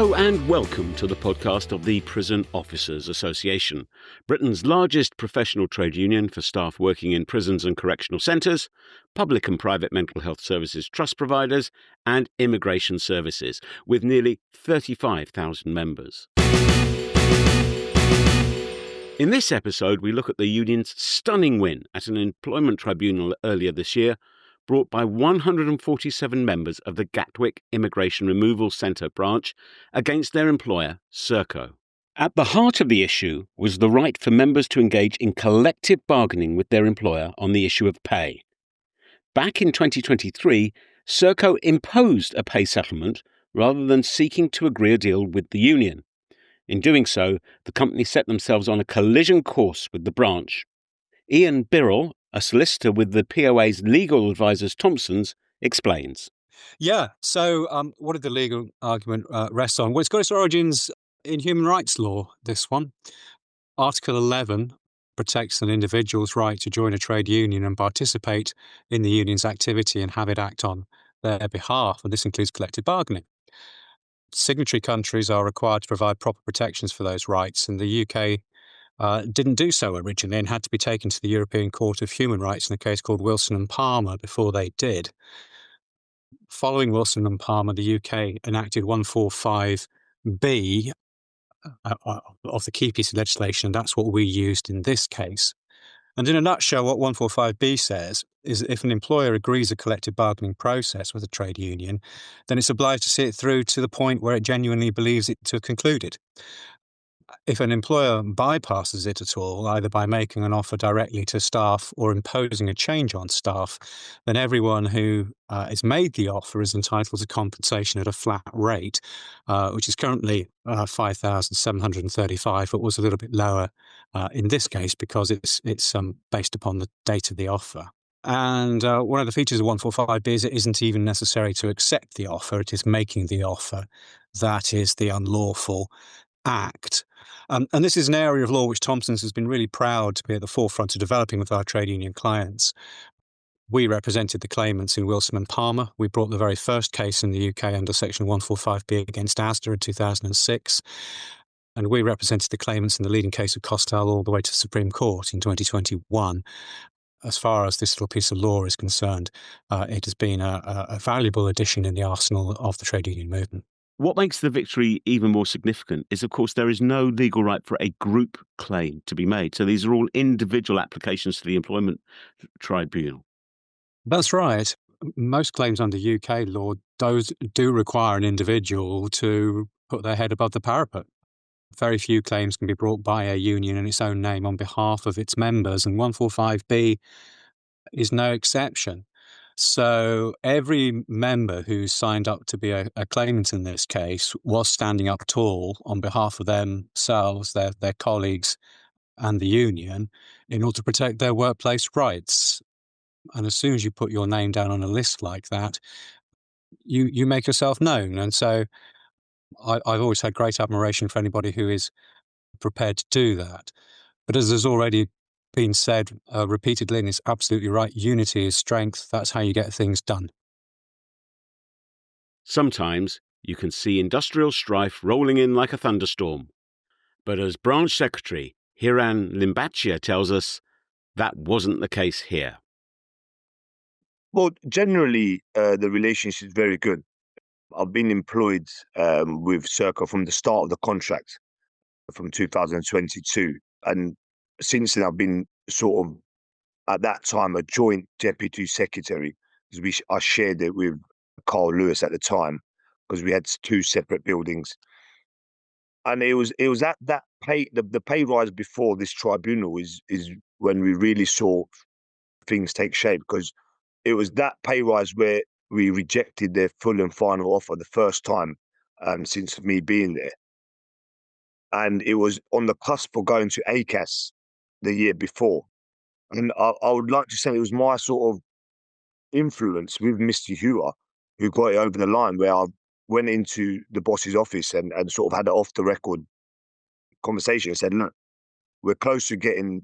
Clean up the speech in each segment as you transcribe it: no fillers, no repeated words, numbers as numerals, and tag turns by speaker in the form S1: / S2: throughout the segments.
S1: Hello and welcome to the podcast of the Prison Officers Association, Britain's largest professional trade union for staff working in prisons and correctional centres, public and private mental health services trust providers, and immigration services, with nearly 35,000 members. In this episode, we look at the union's stunning win at an employment tribunal earlier this year, brought by 147 members of the Gatwick Immigration Removal Centre branch against their employer, Serco. At the heart of the issue was the right for members to engage in collective bargaining with their employer on the issue of pay. Back in 2023, Serco imposed a pay settlement rather than seeking to agree a deal with the union. In doing so, the company set themselves on a collision course with the branch. Iain Birrell, a solicitor with the POA's legal advisors Thomson's, explains.
S2: So what did the legal argument rest on? Well, it's got its origins in human rights law, this one. Article 11 protects an individual's right to join a trade union and participate in the union's activity and have it act on their behalf, and this includes collective bargaining. Signatory countries are required to provide proper protections for those rights, and the UK didn't do so originally and had to be taken to the European Court of Human Rights in a case called Wilson and Palmer before they did. Following Wilson and Palmer, the UK enacted 145B of the key piece of legislation, and that's what we used in this case. And in a nutshell, what 145B says is that if an employer agrees a collective bargaining process with a trade union, then it's obliged to see it through to the point where it genuinely believes it to have concluded. If an employer bypasses it at all, either by making an offer directly to staff or imposing a change on staff, then everyone who is made the offer is entitled to compensation at a flat rate, which is currently $5,735, but was a little bit lower in this case because it's based upon the date of the offer. And one of the features of 145B is it isn't even necessary to accept the offer. It is making the offer that is the unlawful act. And this is an area of law which Thomson's has been really proud to be at the forefront of developing with our trade union clients. We represented the claimants in Wilson and Palmer. We brought the very first case in the UK under Section 145B against Asda in 2006. And we represented the claimants in the leading case of Costal all the way to Supreme Court in 2021. As far as this little piece of law is concerned, it has been a valuable addition in the arsenal of the trade union movement.
S1: What makes the victory even more significant is, of course, there is no legal right for a group claim to be made. So these are all individual applications to the employment tribunal.
S2: That's right. Most claims under UK law do require an individual to put their head above the parapet. Very few claims can be brought by a union in its own name on behalf of its members, and 145B is no exception. So every member who signed up to be a claimant in this case was standing up tall on behalf of themselves, their colleagues and the union in order to protect their workplace rights. And as soon as you put your name down on a list like that, you make yourself known. And so I've always had great admiration for anybody who is prepared to do that. But as there's already been said repeatedly, and it's absolutely right, unity is strength. That's how you get things done.
S1: Sometimes you can see industrial strife rolling in like a thunderstorm. But as branch secretary Heran Limbachia tells us, that wasn't the case here.
S3: Well, generally, the relationship is very good. I've been employed with Serco from the start of the contract from 2022. And since then, I've been sort of, at that time, a joint deputy secretary, because I shared it with Carl Lewis at the time, because we had two separate buildings. And it was at that pay, the pay rise before this tribunal is when we really saw things take shape, because it was that pay rise where we rejected their full and final offer the first time since me being there. And it was on the cusp of going to ACAS the year before. And I would like to say it was my sort of influence with Mr. Hewer who got it over the line, where I went into the boss's office and sort of had an off-the-record conversation and said, look, we're close to getting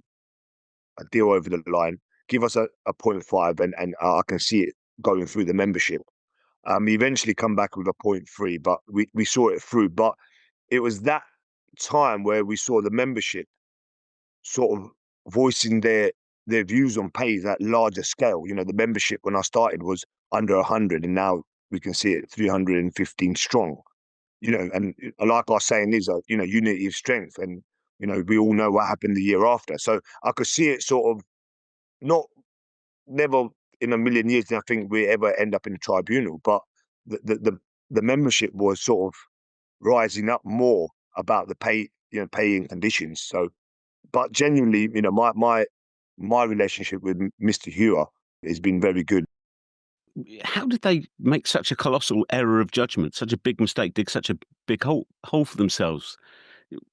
S3: a deal over the line. Give us a 0.5 and I can see it going through the membership. He eventually come back with a 0.3, but we saw it through. But it was that time where we saw the membership sort of voicing their views on pay at larger scale. You know, the membership when I started was under 100, and now we can see it 315 strong. You know, and like I was saying, is you know, unity of strength, and you know, we all know what happened the year after. So I could see it sort of not never in a million years did I think we ever end up in a tribunal, but the membership was sort of rising up more about the paying conditions. So, but genuinely, you know, my relationship with Mr. Hewer has been very good.
S1: How did they make such a colossal error of judgment, such a big mistake, dig such a big hole for themselves?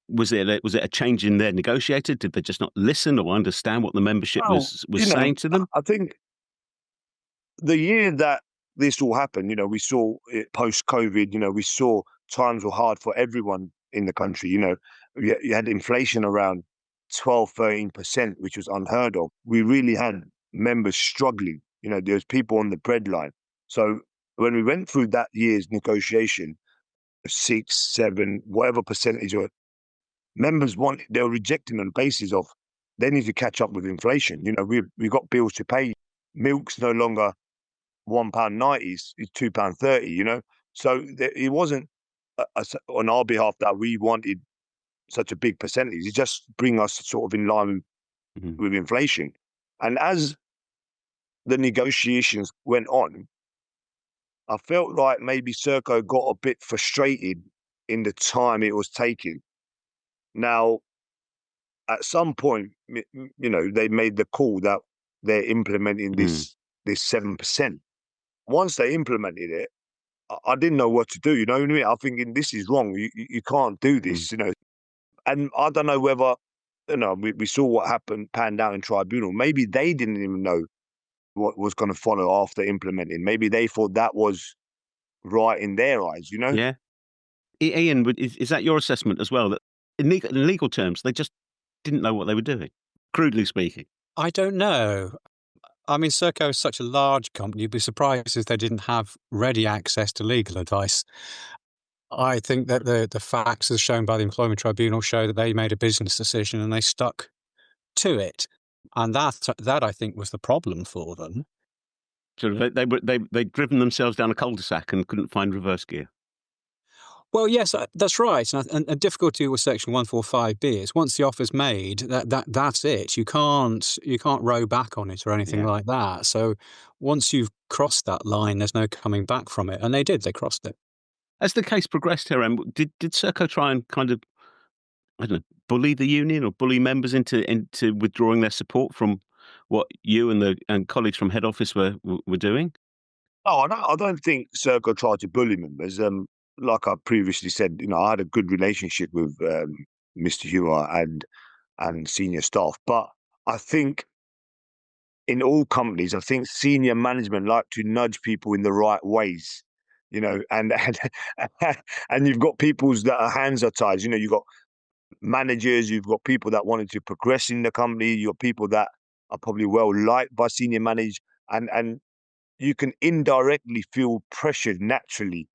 S1: Was it a change in their negotiator? Did they just not listen or understand what the membership
S3: Well,
S1: was saying to them?
S3: I think the year that this all happened, you know, we saw it post-COVID, you know, we saw times were hard for everyone in the country. You know, you had inflation around 12, 13%, which was unheard of. We really had members struggling. You know, there's people on the breadline. So when we went through that year's negotiation, 6, 7, whatever percentage of members they were rejecting on the basis of they need to catch up with inflation. You know, we got bills to pay. Milk's no longer £1.90, is £2.30. You know, so it wasn't on our behalf that we wanted such a big percentage. It just bring us sort of in line with inflation. And as the negotiations went on, I felt like maybe Serco got a bit frustrated in the time it was taking. Now, at some point, you know, they made the call that they're implementing this 7%. Once they implemented it, I didn't know what to do. You know what I mean? I'm thinking this is wrong. You can't do this. You know, and I don't know whether, you know, we saw what panned out in tribunal. Maybe they didn't even know what was going to follow after implementing. Maybe they thought that was right in their eyes. You know?
S1: Yeah. Iain, is that your assessment as well? That in legal terms, they just didn't know what they were doing, crudely speaking.
S2: I don't know. I mean, Serco is such a large company, you'd be surprised if they didn't have ready access to legal advice. I think that the facts as shown by the Employment Tribunal show that they made a business decision and they stuck to it. And that I think was the problem for them.
S1: So they'd driven themselves down a cul-de-sac and couldn't find reverse gear.
S2: Well, yes, that's right. And the difficulty with Section 145B is once the offer's made, that's it. You can't row back on it or anything like that. So once you've crossed that line, there's no coming back from it. And they did. They crossed it.
S1: As the case progressed, Heran, did Serco try and kind of, I don't know, bully the union or bully members into withdrawing their support from what you and colleagues from head office were doing?
S3: Oh, I don't think Serco tried to bully members. Like I previously said, you know, I had a good relationship with Mr. Hewer and senior staff, but I think in all companies, I think senior management like to nudge people in the right ways, you know, and and you've got people's hands are tied. You know, you've got managers, you've got people that wanted to progress in the company, you've got people that are probably well liked by senior managers, and you can indirectly feel pressured naturally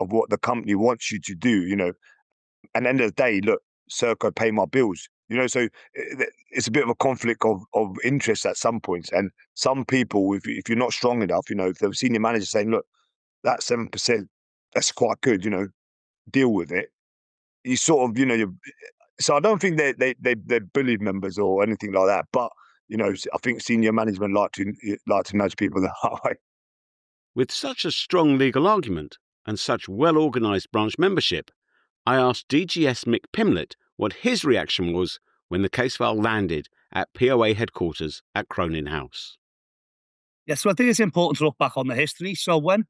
S3: of what the company wants you to do, you know. And at the end of the day, look, Serco pay my bills, you know. So it's a bit of a conflict of interest at some points. And some people, if you're not strong enough, you know, if the senior manager saying, look, that 7%, that's quite good, you know, deal with it. You sort of, you know, so I don't think they bullied members or anything like that. But you know, I think senior management like to nudge people the right way.
S1: With such a strong legal argument and such well-organised branch membership, I asked DGS Mick Pimblett what his reaction was when the case file landed at POA headquarters at Cronin House.
S4: Yes, so I think it's important to look back on the history. So when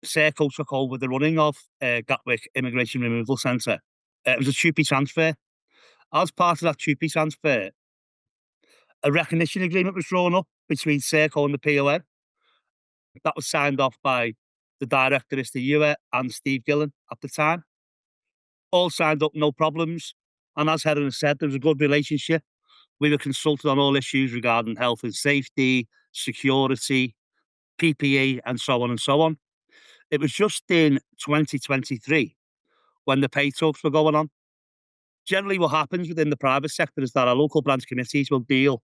S4: Serco took over the running of Gatwick Immigration Removal Centre, it was a TUPE transfer. As part of that TUPE transfer, a recognition agreement was drawn up between Serco and the POA. That was signed off by the director, Mr. Hewer, and Steve Gillan at the time. All signed up, no problems. And as Heran said, there was a good relationship. We were consulted on all issues regarding health and safety, security, PPE, and so on and so on. It was just in 2023 when the pay talks were going on. Generally, what happens within the private sector is that our local branch committees will deal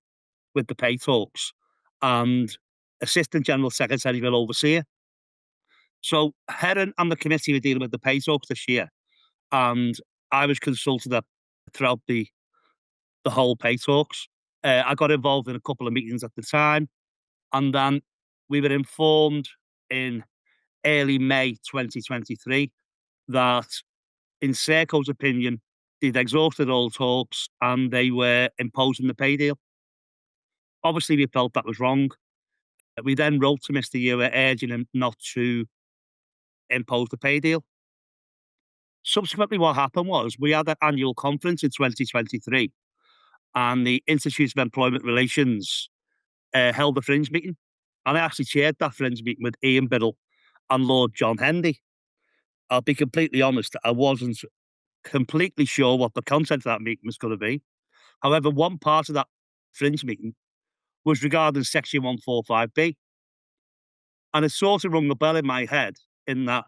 S4: with the pay talks and Assistant General Secretary will oversee it. So Heran and the committee were dealing with the pay talks this year, and I was consulted throughout the whole pay talks. I got involved in a couple of meetings at the time, and then we were informed in early May 2023 that, in Serco's opinion, they'd exhausted all talks and they were imposing the pay deal. Obviously, we felt that was wrong. We then wrote to Mr. Ewer urging him not to impose the pay deal. Subsequently, what happened was we had an annual conference in 2023 and the Institute of Employment Relations held a fringe meeting. And I actually chaired that fringe meeting with Iain Birrell and Lord John Hendy. I'll be completely honest, I wasn't completely sure what the content of that meeting was going to be. However, one part of that fringe meeting was regarding Section 145B. And it sort of rung a bell in my head in that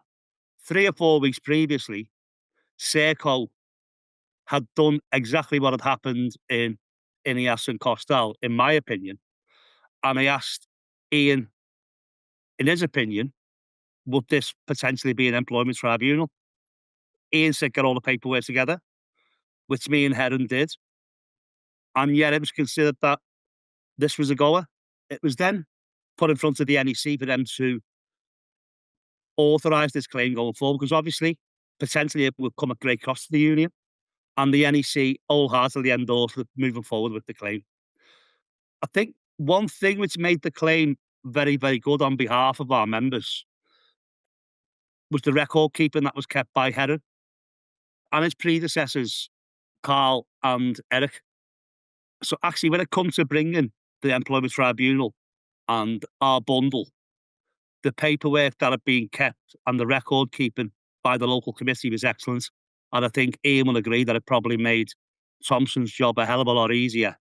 S4: 3 or 4 weeks previously, Serco had done exactly what had happened in Ineas and Costel, in my opinion. And I asked Iain, in his opinion, would this potentially be an employment tribunal? Iain said, get all the paperwork together, which me and Heran did. And yet it was considered that this was a goer. It was then put in front of the NEC for them to authorise this claim going forward, because obviously, potentially it would come at great cost to the union. And the NEC wholeheartedly endorsed moving forward with the claim. I think one thing which made the claim very, very good on behalf of our members was the record keeping that was kept by Heran and his predecessors, Carl and Eric. So actually, when it comes to bringing the Employment Tribunal and our bundle, the paperwork that had been kept and the record keeping by the local committee was excellent. And I think Iain will agree that it probably made Thomson's job a hell of a lot easier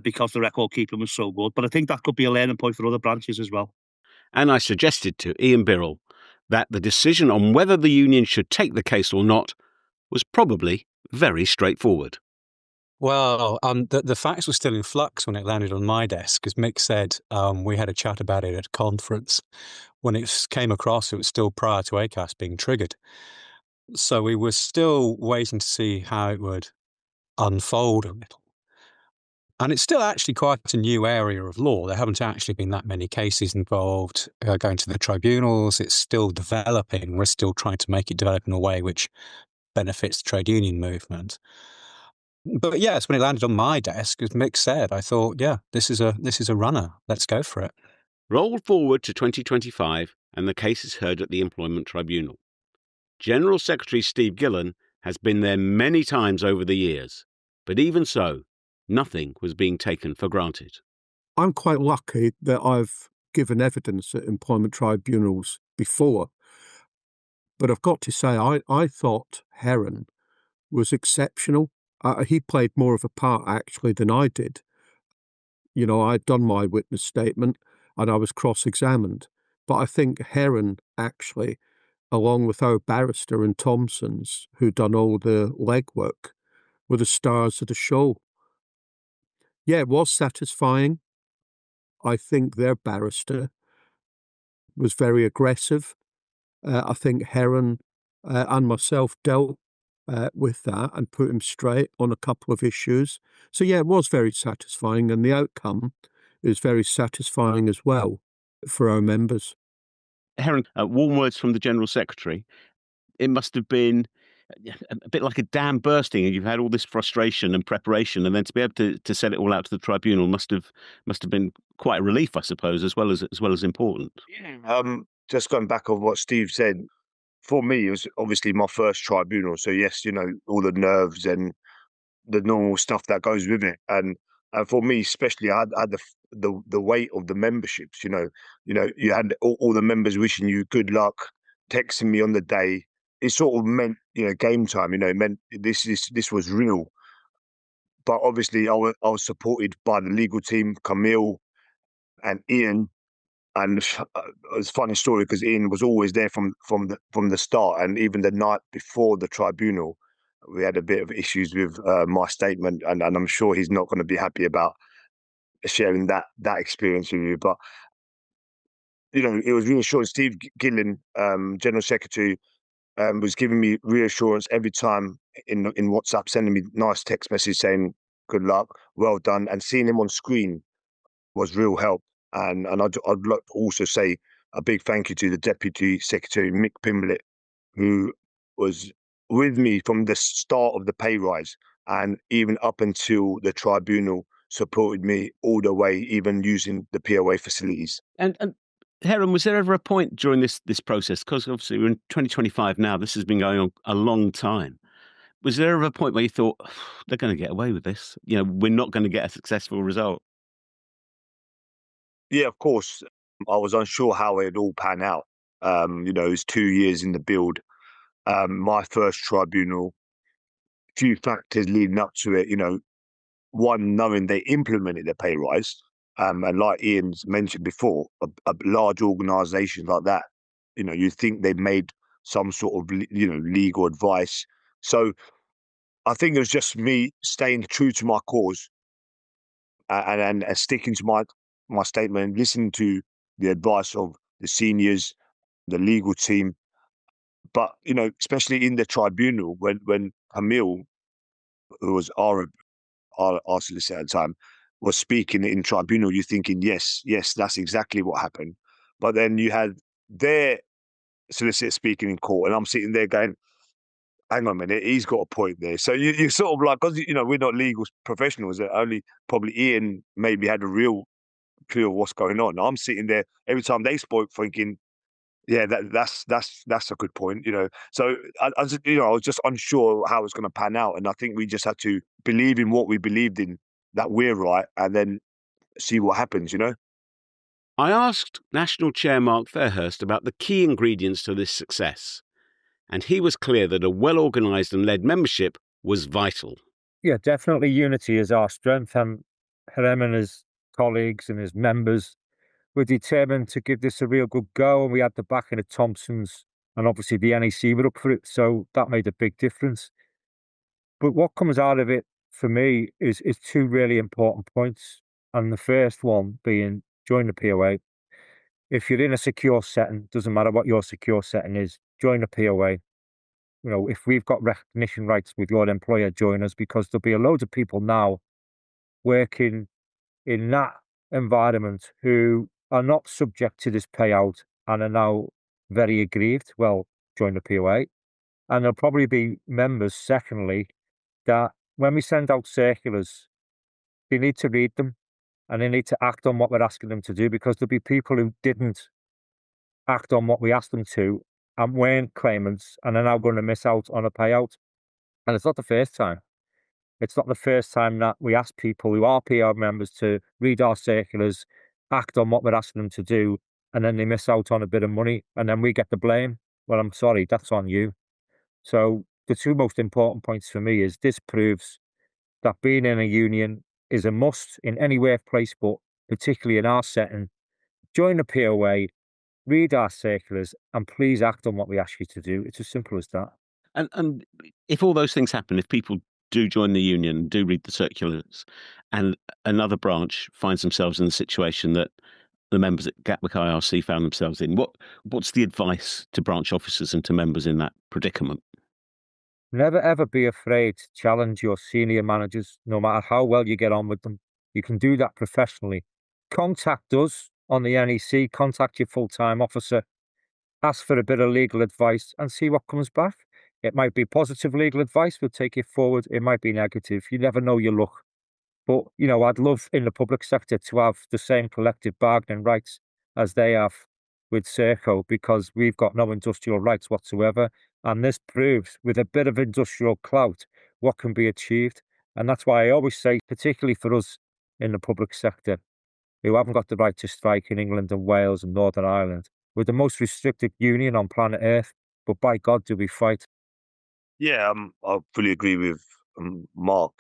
S4: because the record keeping was so good. But I think that could be a learning point for other branches as well.
S1: And I suggested to Iain Birrell that the decision on whether the union should take the case or not was probably very straightforward.
S2: Well, the facts were still in flux when it landed on my desk, as Mick said. We had a chat about it at conference. When it came across, it was still prior to ACAS being triggered. So we were still waiting to see how it would unfold a little. And it's still actually quite a new area of law. There haven't actually been that many cases involved going to the tribunals. It's still developing. We're still trying to make it develop in a way which benefits the trade union movement. But yes, when it landed on my desk, as Mick said, I thought, yeah, this is a runner. Let's go for it.
S1: Roll forward to 2025 and the case is heard at the Employment Tribunal. General Secretary Steve Gillan has been there many times over the years, but even so, nothing was being taken for granted.
S5: I'm quite lucky that I've given evidence at employment tribunals before, but I've got to say, I thought Heran was exceptional. He played more of a part, actually, than I did. You know, I'd done my witness statement and I was cross-examined. But I think Heran, actually, along with our barrister and Thomson's, who'd done all the legwork, were the stars of the show. Yeah, it was satisfying. I think their barrister was very aggressive. I think Heran and myself dealt with that and put him straight on a couple of issues. So yeah, it was very satisfying, and the outcome is very satisfying as well for our members.
S1: Heran, warm words from the General Secretary. It must have been a bit like a dam bursting, and you've had all this frustration and preparation, and then to be able to send it all out to the tribunal must have been quite a relief, I suppose, as well as important.
S3: Yeah. Just going back on what Steve said, for me, it was obviously my first tribunal. So yes, you know, all the nerves and the normal stuff that goes with it. And for me, especially, I had the weight of the memberships. You know, you had all the members wishing you good luck, texting me on the day. It sort of meant, you know, game time. You know, it meant this was real. But obviously, I was supported by the legal team, Camille and Iain, And it's a funny story because Iain was always there from the start, and even the night before the tribunal, we had a bit of issues with my statement, and I'm sure he's not going to be happy about sharing that experience with you. But it was reassuring. Steve Gillan, General Secretary, was giving me reassurance every time in WhatsApp, sending me nice text message saying good luck, well done, and seeing him on screen was real help. And I'd like to also say a big thank you to the Deputy Secretary, Mick Pimblett, who was with me from the start of the pay rise and even up until the tribunal, supported me all the way, even using the POA facilities.
S1: And Heran, was there ever a point during this process, because obviously we're in 2025 now, this has been going on a long time, was there ever a point where you thought, they're going to get away with this? We're not going to get a successful result?
S3: Yeah, of course. I was unsure how it'd all pan out. It was 2 years in the build. My first tribunal, few factors leading up to it, one, knowing they implemented the pay rise. And like Iain's mentioned before, a large organisations like that, you think they've made some sort of, legal advice. So I think it was just me staying true to my cause and sticking to my statement, listening to the advice of the seniors, the legal team. But, especially in the tribunal, when Camille, who was our solicitor at the time, was speaking in tribunal, you're thinking, yes, that's exactly what happened. But then you had their solicitor speaking in court, and I'm sitting there going, hang on a minute, he's got a point there. So you sort of like, because, we're not legal professionals, only probably Iain maybe had a real clue of what's going on. I'm sitting there every time they spoke thinking, yeah, that's a good point, So I was just unsure how it's going to pan out, and I think we just had to believe in what we believed in, that we're right, and then see what happens.
S1: I asked National Chair Mark Fairhurst about the key ingredients to this success, and he was clear that a well-organised and led membership was vital.
S6: Yeah, definitely unity is our strength, and Heran and his colleagues and his members were determined to give this a real good go, and we had the backing of Thomson's, and obviously the NEC were up for it, so that made a big difference. But what comes out of it for me is two really important points, and the first one being join the POA. If you're in a secure setting, doesn't matter what your secure setting is, join the POA. If we've got recognition rights with your employer, join us, because there'll be a load of people now working in that environment who are not subject to this payout and are now very aggrieved. Well, join the POA. And there'll probably be members, secondly, that when we send out circulars, they need to read them and they need to act on what we're asking them to do, because there'll be people who didn't act on what we asked them to and weren't claimants and are now going to miss out on a payout. And it's not the first time. It's not the first time that we ask people who are PR members to read our circulars, act on what we're asking them to do, and then they miss out on a bit of money, and then we get the blame. Well, I'm sorry, that's on you. So the two most important points for me is this proves that being in a union is a must in any workplace, but particularly in our setting. Join the POA, read our circulars, and please act on what we ask you to do. It's as simple as that.
S1: And if all those things happen, if people do join the union, do read the circulars, and another branch finds themselves in the situation that the members at Gatwick IRC found themselves in, what's the advice to branch officers and to members in that predicament?
S6: Never ever be afraid to challenge your senior managers, no matter how well you get on with them. You can do that professionally. Contact us on the NEC, contact your full-time officer, ask for a bit of legal advice and see what comes back. It might be positive legal advice, we'll take it forward. It might be negative. You never know your luck. But, I'd love in the public sector to have the same collective bargaining rights as they have with Serco, because we've got no industrial rights whatsoever. And this proves, with a bit of industrial clout, what can be achieved. And that's why I always say, particularly for us in the public sector, who haven't got the right to strike in England and Wales and Northern Ireland, we're the most restricted union on planet Earth, but by God do we fight.
S3: Yeah, I fully agree with Mark.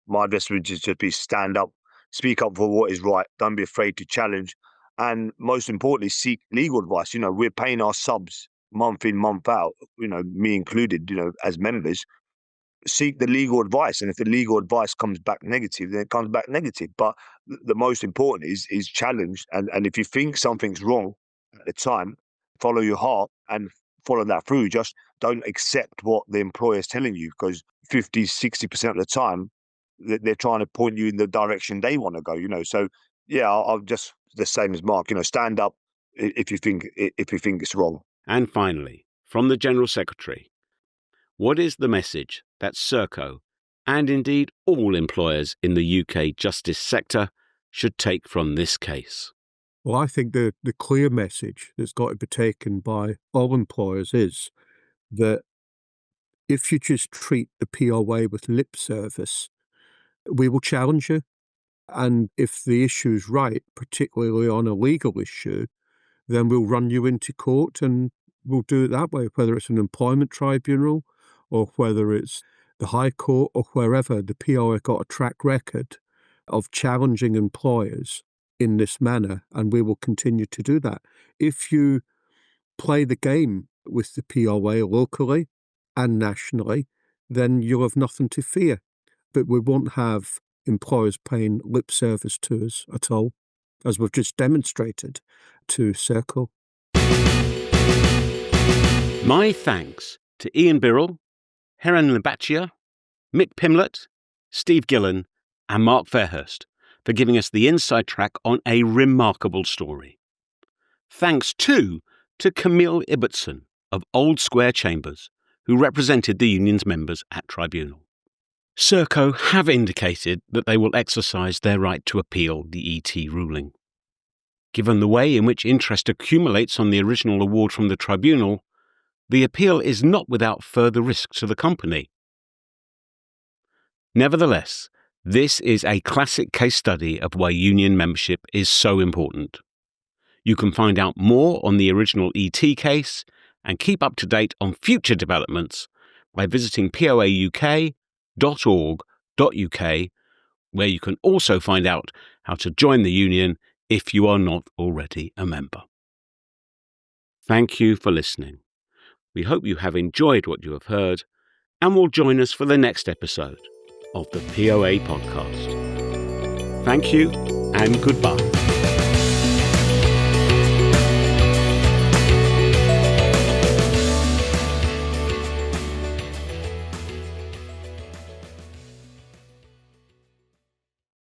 S3: My advice would just be stand up, speak up for what is right. Don't be afraid to challenge. and most importantly, seek legal advice. We're paying our subs month in, month out, me included, as members. Seek the legal advice, and if the legal advice comes back negative, then it comes back negative. But the most important is challenge, and if you think something's wrong at the time, follow your heart and follow that through. Just don't accept what the employer is telling you, because 50-60% of the time they're trying to point you in the direction they want to go. So yeah, I'll just the same as Mark. Stand up if you think it's wrong.
S1: And finally, from the General Secretary, what is the message that Serco, and indeed all employers in the UK justice sector, should take from this case?
S5: Well, I think the clear message that's got to be taken by all employers is that if you just treat the POA with lip service, we will challenge you. And if the issue's right, particularly on a legal issue, then we'll run you into court, and we'll do it that way, whether it's an employment tribunal or whether it's the High Court or wherever. The POA got a track record of challenging employers in this manner, and we will continue to do that. If you play the game with the POA locally and nationally, then you'll have nothing to fear. But we won't have employers paying lip service to us at all, as we've just demonstrated to Serco.
S1: My thanks to Iain Birrell, Heran Limbachia, Mick Pimblett, Steve Gillan, and Mark Fairhurst for giving us the inside track on a remarkable story. Thanks too to Camille Ibbotson of Old Square Chambers, who represented the union's members at Tribunal. Serco have indicated that they will exercise their right to appeal the ET ruling. Given the way in which interest accumulates on the original award from the Tribunal, the appeal is not without further risk to the company. Nevertheless, this is a classic case study of why union membership is so important. You can find out more on the original ET case and keep up to date on future developments by visiting poauk.org.uk, where you can also find out how to join the union if you are not already a member. Thank you for listening. We hope you have enjoyed what you have heard and will join us for the next episode of the POA podcast. Thank you and goodbye.